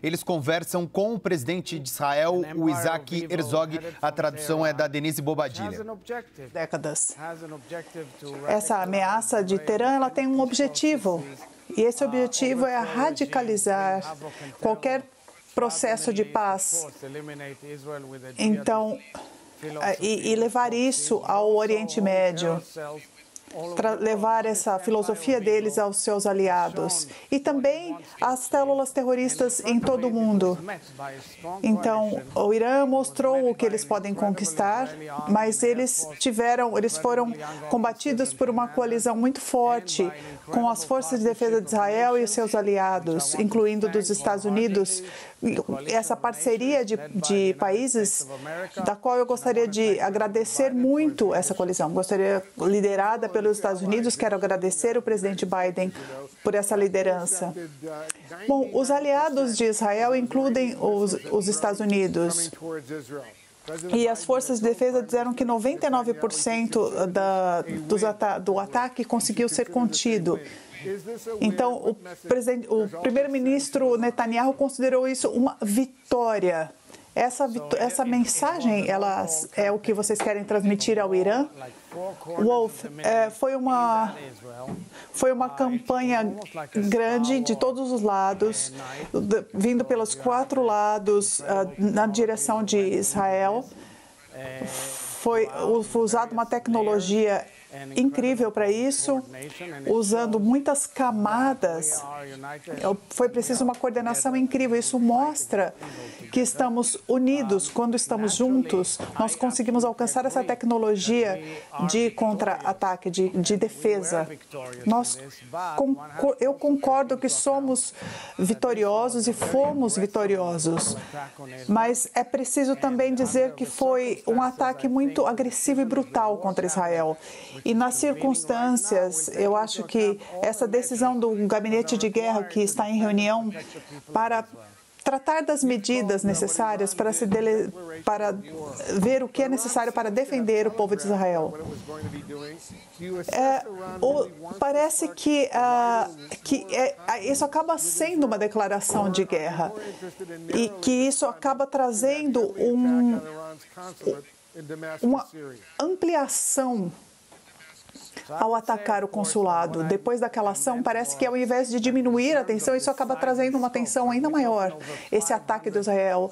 Eles conversam com o presidente de Israel, o Isaac Herzog. A tradução é da Denise Bobadilha. Décadas. Essa ameaça de Teherã, ela tem um objetivo. E esse objetivo é radicalizar qualquer processo de paz. Então, e levar isso ao Oriente Médio. Levar essa filosofia deles aos seus aliados e também às células terroristas em todo o mundo. Então, o Irã mostrou o que eles podem conquistar, mas eles foram combatidos por uma coalizão muito forte com as forças de defesa de Israel e os seus aliados, incluindo dos Estados Unidos. Essa parceria de países, da qual eu gostaria de agradecer muito essa coalizão. Gostaria, liderada pelos Estados Unidos, quero agradecer o presidente Biden por essa liderança. Bom, os aliados de Israel incluem os Estados Unidos. E as forças de defesa disseram que 99% do ataque conseguiu ser contido. Então, o primeiro-ministro Netanyahu considerou isso uma vitória. Essa mensagem, é o que vocês querem transmitir ao Irã? Wolf, foi uma campanha grande de todos os lados, vindo pelos 4 lados na direção de Israel. Foi usada uma tecnologia incrível para isso, usando muitas camadas. Foi preciso uma coordenação incrível. Isso mostra que estamos unidos. Quando estamos juntos, nós conseguimos alcançar essa tecnologia de contra-ataque, de defesa. Eu concordo que somos vitoriosos e fomos vitoriosos, mas é preciso também dizer que foi um ataque muito agressivo e brutal contra Israel. E nas circunstâncias, eu acho que essa decisão do gabinete de guerra que está em reunião para tratar das medidas necessárias para ver o que é necessário para defender o povo de Israel. Parece que isso acaba sendo uma declaração de guerra e que isso acaba trazendo uma ampliação ao atacar o consulado. Depois daquela ação, parece que ao invés de diminuir a tensão, isso acaba trazendo uma tensão ainda maior, esse ataque de Israel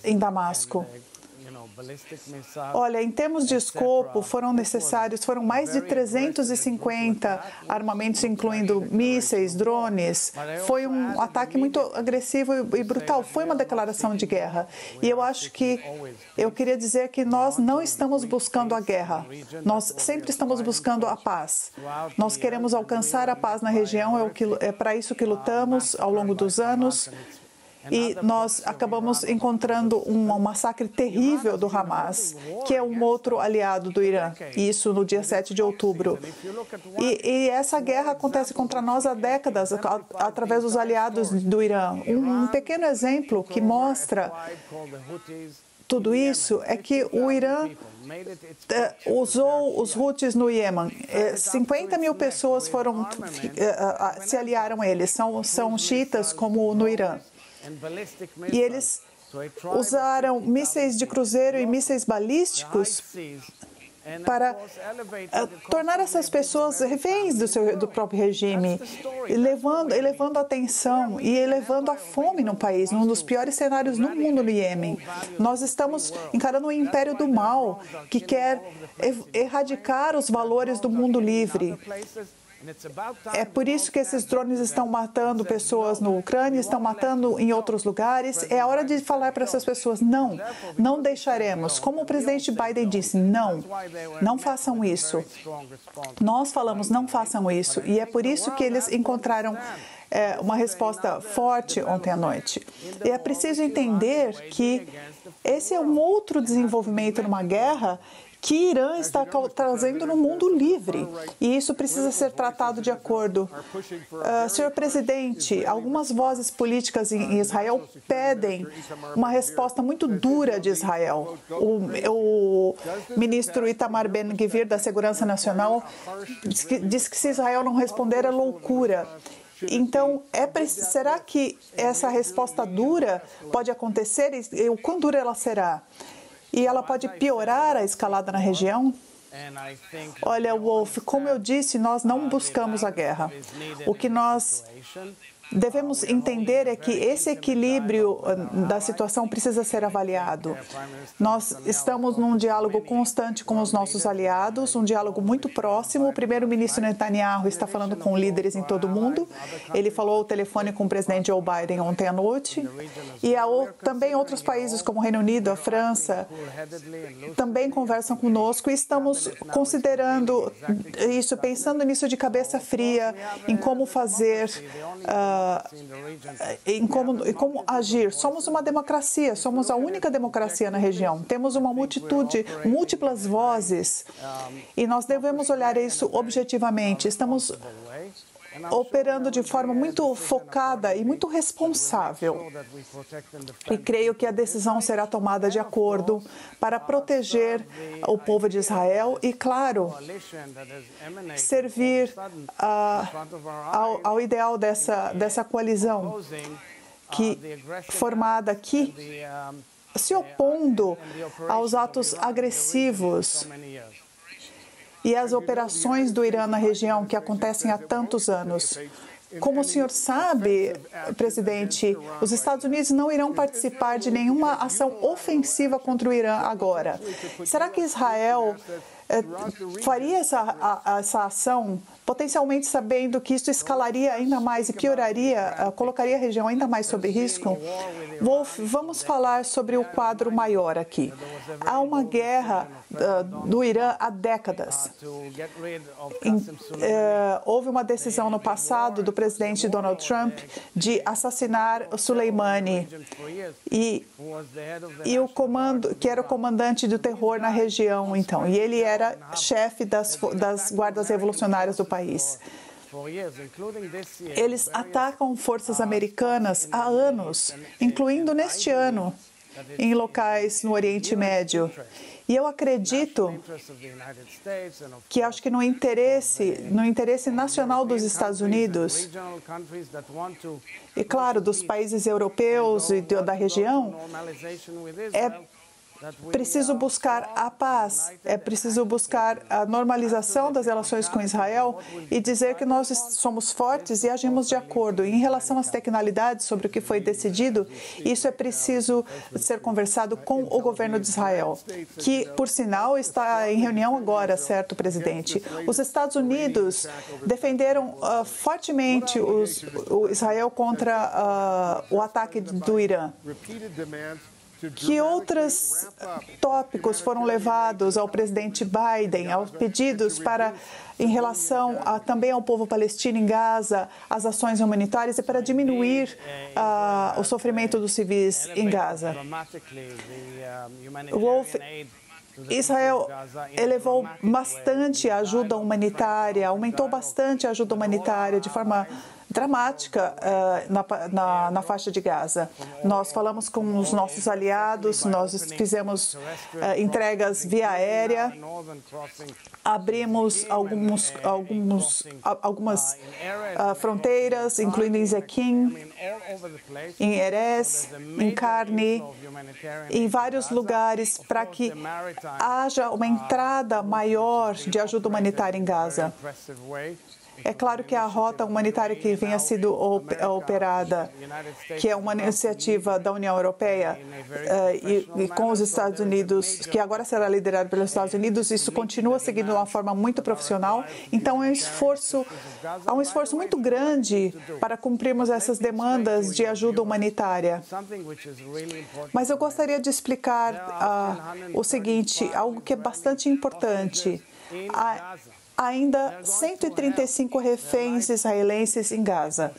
em Damasco. Olha, em termos de escopo, foram mais de 350 armamentos, incluindo mísseis, drones. Foi um ataque muito agressivo e brutal. Foi uma declaração de guerra. E eu queria dizer que nós não estamos buscando a guerra. Nós sempre estamos buscando a paz. Nós queremos alcançar a paz na região, é para isso que lutamos ao longo dos anos. E nós acabamos encontrando um massacre terrível do Hamas, que é um outro aliado do Irã, isso no dia 7 de outubro. E essa guerra acontece contra nós há décadas, através dos aliados do Irã. Um pequeno exemplo que mostra tudo isso é que o Irã usou os Houthis no Iêmen. 50 mil pessoas se aliaram a eles, são xiitas como no Irã. E eles usaram mísseis de cruzeiro e mísseis balísticos para tornar essas pessoas reféns do próprio regime, elevando a tensão e elevando a fome no país, num dos piores cenários no mundo no Iêmen. Nós estamos encarando um império do mal que quer erradicar os valores do mundo livre. É por isso que esses drones estão matando pessoas na Ucrânia, estão matando em outros lugares. É a hora de falar para essas pessoas, não deixaremos. Como o presidente Biden disse, não façam isso. Nós falamos, não façam isso. E é por isso que eles encontraram uma resposta forte ontem à noite. E é preciso entender que esse é um outro desenvolvimento numa guerra que Irã está trazendo no mundo livre. E isso precisa ser tratado de acordo. Senhor presidente, algumas vozes políticas em Israel pedem uma resposta muito dura de Israel. O ministro Itamar Ben-Gvir, da Segurança Nacional, disse que se Israel não responder é loucura. Então, será que essa resposta dura pode acontecer? E o quão dura ela será? E ela pode piorar a escalada na região? Olha, Wolf, como eu disse, nós não buscamos a guerra. O que nós devemos entender é que esse equilíbrio da situação precisa ser avaliado. Nós estamos num diálogo constante com os nossos aliados, um diálogo muito próximo. O primeiro-ministro Netanyahu está falando com líderes em todo o mundo. Ele falou ao telefone com o presidente Joe Biden ontem à noite. E também outros países, como o Reino Unido, a França, também conversam conosco. E estamos considerando isso, pensando nisso de cabeça fria, em como fazer, em como agir. Somos uma democracia, somos a única democracia na região. Temos uma multitude, múltiplas vozes, e nós devemos olhar isso objetivamente. Estamos operando de forma muito focada e muito responsável. E creio que a decisão será tomada de acordo para proteger o povo de Israel e, claro, servir ao ideal dessa coalizão formada aqui, se opondo aos atos agressivos e as operações do Irã na região que acontecem há tantos anos. Como o senhor sabe, presidente, os Estados Unidos não irão participar de nenhuma ação ofensiva contra o Irã agora. Será que Israel faria essa ação, potencialmente sabendo que isso escalaria ainda mais e pioraria, colocaria a região ainda mais sob risco? Wolf, vamos falar sobre o quadro maior aqui. Há uma guerra do Irã há décadas. Houve uma decisão no passado do presidente Donald Trump de assassinar o Soleimani e o comando, que era o comandante do terror na região, então, e ele era chefe das guardas revolucionárias do país. Eles atacam forças americanas há anos, incluindo neste ano, em locais no Oriente Médio. E eu acredito que acho que no interesse nacional dos Estados Unidos e, claro, dos países europeus e da região, é preciso buscar a paz, é preciso buscar a normalização das relações com Israel e dizer que nós somos fortes e agimos de acordo. Em relação às tecnicalidades sobre o que foi decidido, isso é preciso ser conversado com o governo de Israel, que, por sinal, está em reunião agora, certo, presidente? Os Estados Unidos defenderam fortemente o Israel contra o ataque do Irã. Que outros tópicos foram levados ao presidente Biden, aos pedidos em relação também ao povo palestino em Gaza, as ações humanitárias e para diminuir o sofrimento dos civis em Gaza? Wolf, Israel elevou bastante a ajuda humanitária, aumentou bastante a ajuda humanitária de forma dramática na faixa de Gaza. Nós falamos com os nossos aliados, nós fizemos entregas via aérea, abrimos algumas fronteiras, incluindo em Zequim, em Erez, em Carne, em vários lugares, para que haja uma entrada maior de ajuda humanitária em Gaza. É claro que a rota humanitária que vinha sido operada, que é uma iniciativa da União Europeia e com os Estados Unidos, que agora será liderada pelos Estados Unidos, isso continua seguindo de uma forma muito profissional. Então, há um esforço muito grande para cumprirmos essas demandas de ajuda humanitária. Mas eu gostaria de explicar o seguinte, algo que é bastante importante. Ainda 135 reféns israelenses em Gaza.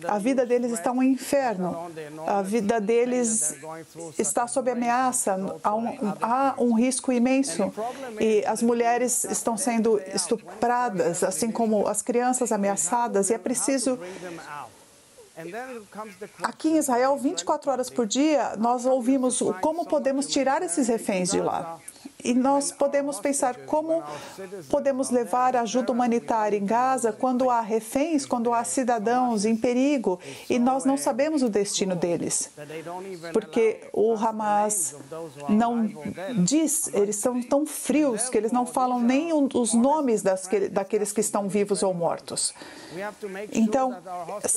A vida deles está um inferno. A vida deles está sob ameaça. Há um risco imenso. E as mulheres estão sendo estupradas, assim como as crianças ameaçadas. E é preciso... Aqui em Israel, 24 horas por dia, nós ouvimos como podemos tirar esses reféns de lá. E nós podemos pensar como podemos levar ajuda humanitária em Gaza quando há reféns, quando há cidadãos em perigo e nós não sabemos o destino deles. Porque o Hamas não diz, eles são tão frios que eles não falam nem os nomes daqueles que estão vivos ou mortos. Então,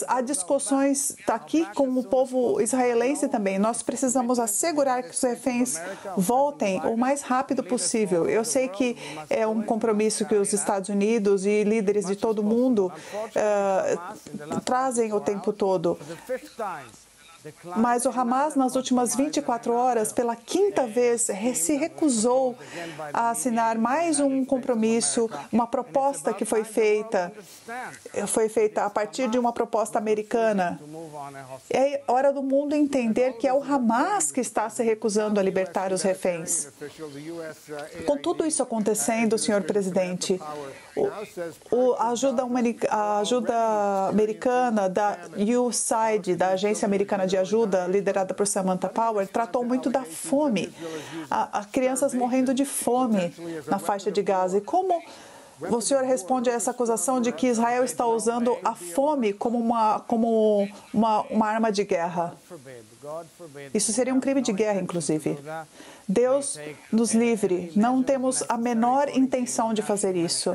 há discussões aqui com o povo israelense também. Nós precisamos assegurar que os reféns voltem o mais rápido possível. Eu sei que é um compromisso que os Estados Unidos e líderes de todo o mundo trazem o tempo todo. Mas o Hamas, nas últimas 24 horas, pela quinta vez, se recusou a assinar mais um compromisso, uma proposta que foi feita a partir de uma proposta americana. É hora do mundo entender que é o Hamas que está se recusando a libertar os reféns. Com tudo isso acontecendo, senhor presidente, a ajuda americana da USAID, da Agência Americana de Ajuda, liderada por Samantha Power, tratou muito da fome. Há crianças morrendo de fome na faixa de Gaza. E como o senhor responde a essa acusação de que Israel está usando a fome como uma arma de guerra? Isso seria um crime de guerra, inclusive. Deus nos livre. Não temos a menor intenção de fazer isso.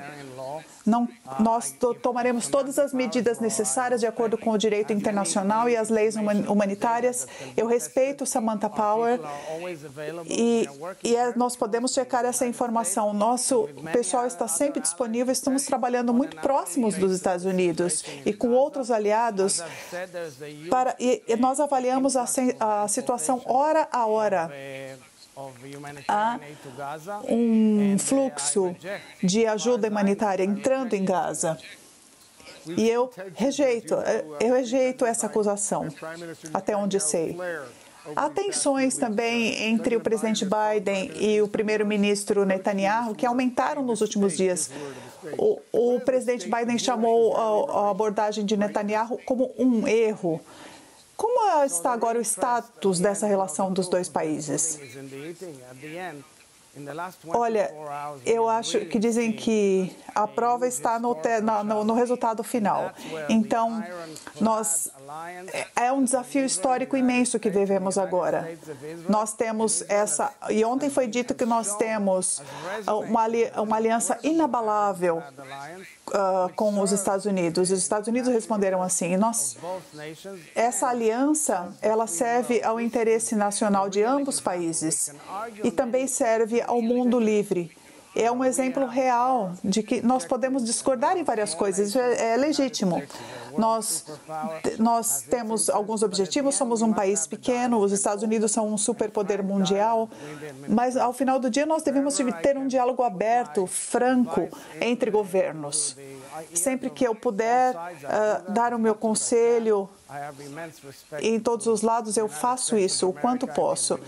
Nós tomaremos todas as medidas necessárias de acordo com o direito internacional e as leis humanitárias. Eu respeito Samantha Power e nós podemos checar essa informação. Nosso pessoal está sempre disponível. Estamos trabalhando muito próximos dos Estados Unidos e com outros aliados e nós avaliamos a situação hora a hora. Há um fluxo de ajuda humanitária entrando em Gaza. E eu rejeito essa acusação, até onde sei. Há tensões também entre o presidente Biden e o primeiro-ministro Netanyahu, que aumentaram nos últimos dias. O presidente Biden chamou a abordagem de Netanyahu como um erro. Como está agora o status dessa relação dos dois países? Olha, eu acho que dizem que a prova está no resultado final. Então, é um desafio histórico imenso que vivemos agora. Nós temos e ontem foi dito que nós temos uma aliança inabalável com os Estados Unidos. Os Estados Unidos responderam assim. Essa aliança, ela serve ao interesse nacional de ambos os países e também serve ao mundo livre. É um exemplo real de que nós podemos discordar em várias coisas, isso é legítimo. Nós temos alguns objetivos, somos um país pequeno, os Estados Unidos são um superpoder mundial, mas ao final do dia nós devemos ter um diálogo aberto, franco, entre governos. Sempre que eu puder dar o meu conselho em todos os lados, eu faço isso o quanto posso.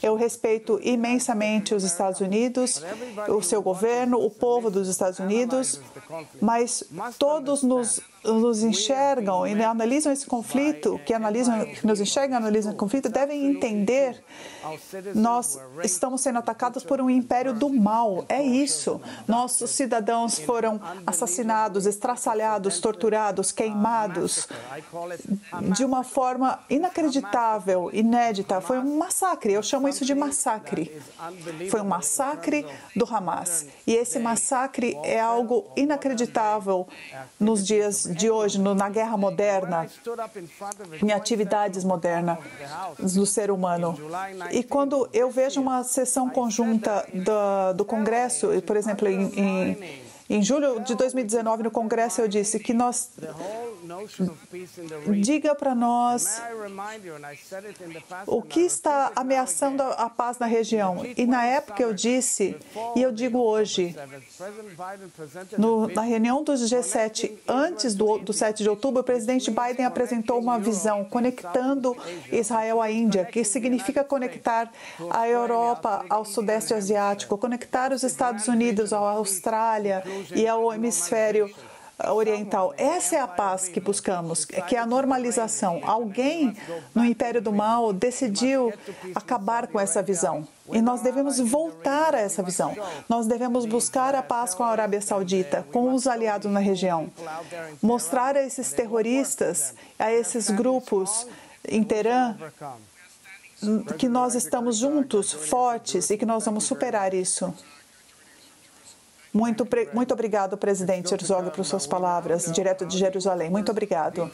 Eu respeito imensamente os Estados Unidos, o seu governo, o povo dos Estados Unidos, mas todos nos enxergam e analisam esse conflito, que nos enxergam e analisam o conflito, devem entender nós estamos sendo atacados por um império do mal. É isso. Nossos cidadãos foram assassinados, estraçalhados, torturados, queimados de uma forma inacreditável, inédita. Foi um massacre. Eu chamo isso de massacre. Foi um massacre do Hamas. E esse massacre é algo inacreditável nos dias de hoje, na guerra moderna, em atividades modernas do ser humano. E quando eu vejo uma sessão conjunta do Congresso, por exemplo, em julho de 2019, no Congresso, eu disse que diga para nós o que está ameaçando a paz na região. E na época eu disse, e eu digo hoje, na reunião do G7, antes do 7 de outubro, o presidente Biden apresentou uma visão conectando Israel à Índia, que significa conectar a Europa ao Sudeste Asiático, conectar os Estados Unidos à Austrália e ao hemisfério Oriental. Essa é a paz que buscamos, que é a normalização. Alguém no Império do Mal decidiu acabar com essa visão. E nós devemos voltar a essa visão. Nós devemos buscar a paz com a Arábia Saudita, com os aliados na região. Mostrar a esses terroristas, a esses grupos em Teherã, que nós estamos juntos, fortes, e que nós vamos superar isso. Muito obrigado, presidente Herzog, por suas palavras, direto de Jerusalém. Muito obrigado.